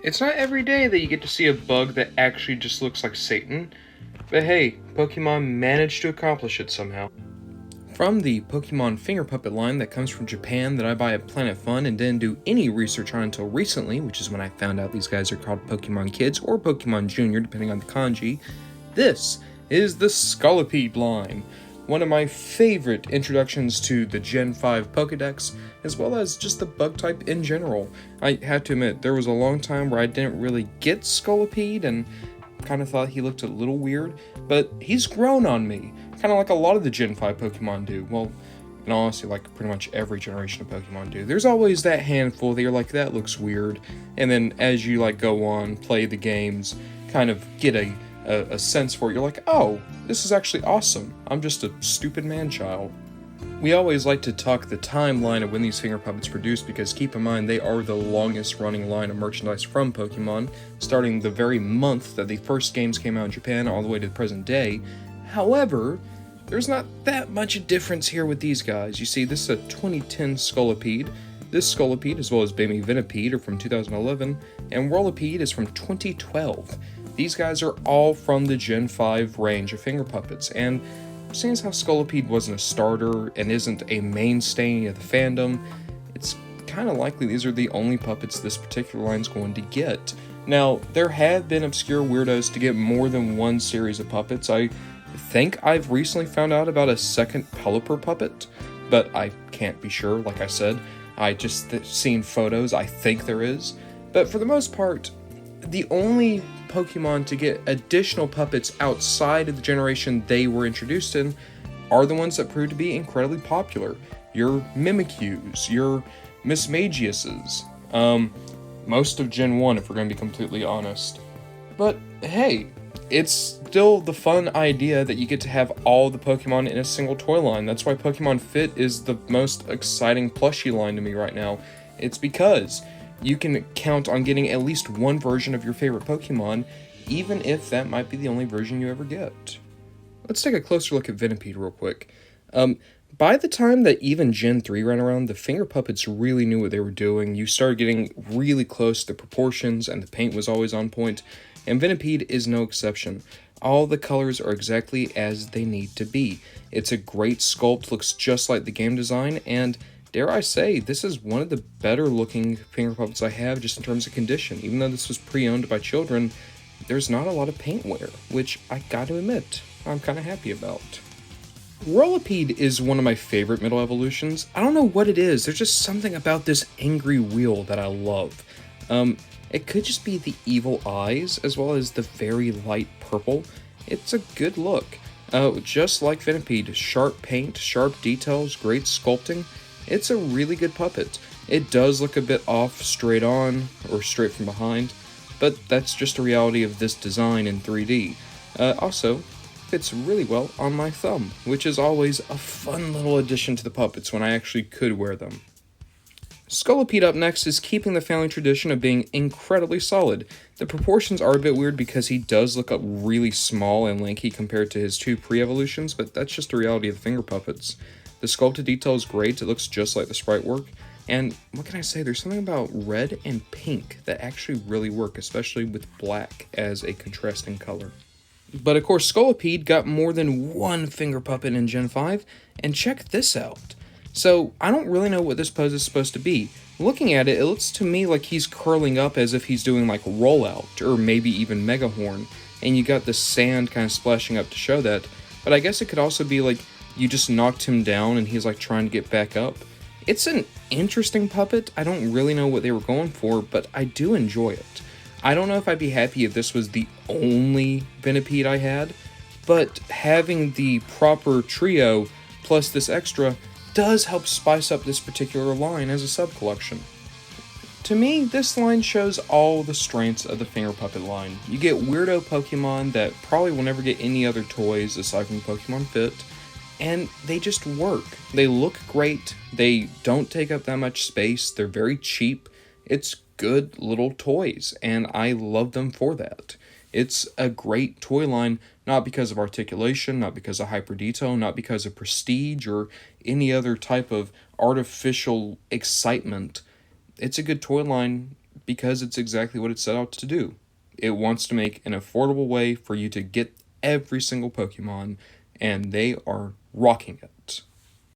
It's not every day that you get to see a bug that actually just looks like Satan, but hey, Pokemon managed to accomplish it somehow. From the Pokemon finger puppet line that comes from Japan that I buy at Planet Fun and didn't do any research on until recently, which is when I found out these guys are called Pokemon Kids or Pokemon Junior, depending on the kanji, this is the Scolipede line. One of my favorite introductions to the Gen 5 Pokedex, as well as just the bug type in general. I have to admit, there was a long time where I didn't really get Scolipede and kind of thought he looked a little weird, but he's grown on me, kind of like a lot of the Gen 5 Pokemon do. Well, in all honesty, like pretty much every generation of Pokemon do. There's always that handful that you're like, that looks weird, and then as you like go on, play the games, kind of get a sense for it, you're like, oh, this is actually awesome. I'm just a stupid man-child. We always like to talk the timeline of when these finger puppets produced because keep in mind they are the longest running line of merchandise from Pokemon, starting the very month that the first games came out in Japan all the way to the present day. However, there's not that much difference here with these guys. You see, this is a 2010 Scolipede. This Scolipede, as well as Baby Venipede, are from 2011, and Whirlipede is from 2012. These guys are all from the Gen 5 range of finger puppets, and seeing as how Scolipede wasn't a starter and isn't a mainstay of the fandom, it's kind of likely these are the only puppets this particular line's going to get. Now, there have been obscure weirdos to get more than one series of puppets. I think I've recently found out about a second Pelipper puppet, but I can't be sure, like I said. I just seen photos, I think there is. But for the most part, the only Pokemon to get additional puppets outside of the generation they were introduced in are the ones that proved to be incredibly popular. Your Mimikyus, your Mismagiuses, most of Gen 1 if we're going to be completely honest. But hey, it's still the fun idea that you get to have all the Pokemon in a single toy line. That's why Pokemon Fit is the most exciting plushie line to me right now. It's because you can count on getting at least one version of your favorite Pokemon, even if that might be the only version you ever get. Let's take a closer look at Venipede real quick. By the time that even Gen 3 ran around, the finger puppets really knew what they were doing. You started getting really close to the proportions, and the paint was always on point, and Venipede is no exception. All the colors are exactly as they need to be. It's a great sculpt, looks just like the game design, and dare I say, this is one of the better looking finger puppets I have just in terms of condition. Even though this was pre-owned by children, there's not a lot of paint wear, which I gotta admit, I'm kinda happy about. Whirlipede is one of my favorite middle evolutions. I don't know what it is, there's just something about this angry wheel that I love. It could just be the evil eyes, as well as the very light purple. It's a good look. Just like Venipede, sharp paint, sharp details, great sculpting. It's a really good puppet. It does look a bit off straight on, or straight from behind, but that's just a reality of this design in 3D. Also, fits really well on my thumb, which is always a fun little addition to the puppets when I actually could wear them. Scolipede up next is keeping the family tradition of being incredibly solid. The proportions are a bit weird because he does look up really small and lanky compared to his two pre-evolutions, but that's just the reality of the finger puppets. The sculpted detail is great, it looks just like the sprite work, and what can I say, there's something about red and pink that actually really work, especially with black as a contrasting color. But of course, Scolipede got more than one finger puppet in Gen 5, and check this out. So, I don't really know what this pose is supposed to be. Looking at it, it looks to me like he's curling up as if he's doing like rollout, or maybe even mega horn, and you got the sand kind of splashing up to show that, but I guess it could also be like you just knocked him down and he's like trying to get back up. It's an interesting puppet. I don't really know what they were going for, but I do enjoy it. I don't know if I'd be happy if this was the only Venipede I had, but having the proper trio plus this extra does help spice up this particular line as a sub-collection. To me, this line shows all the strengths of the finger puppet line. You get weirdo Pokemon that probably will never get any other toys aside from Pokemon Fit, and they just work. They look great, they don't take up that much space, they're very cheap. It's good little toys, and I love them for that. It's a great toy line, not because of articulation, not because of hyper detail, not because of prestige or any other type of artificial excitement. It's a good toy line because it's exactly what it set out to do. It wants to make an affordable way for you to get every single Pokemon, and they are rocking it.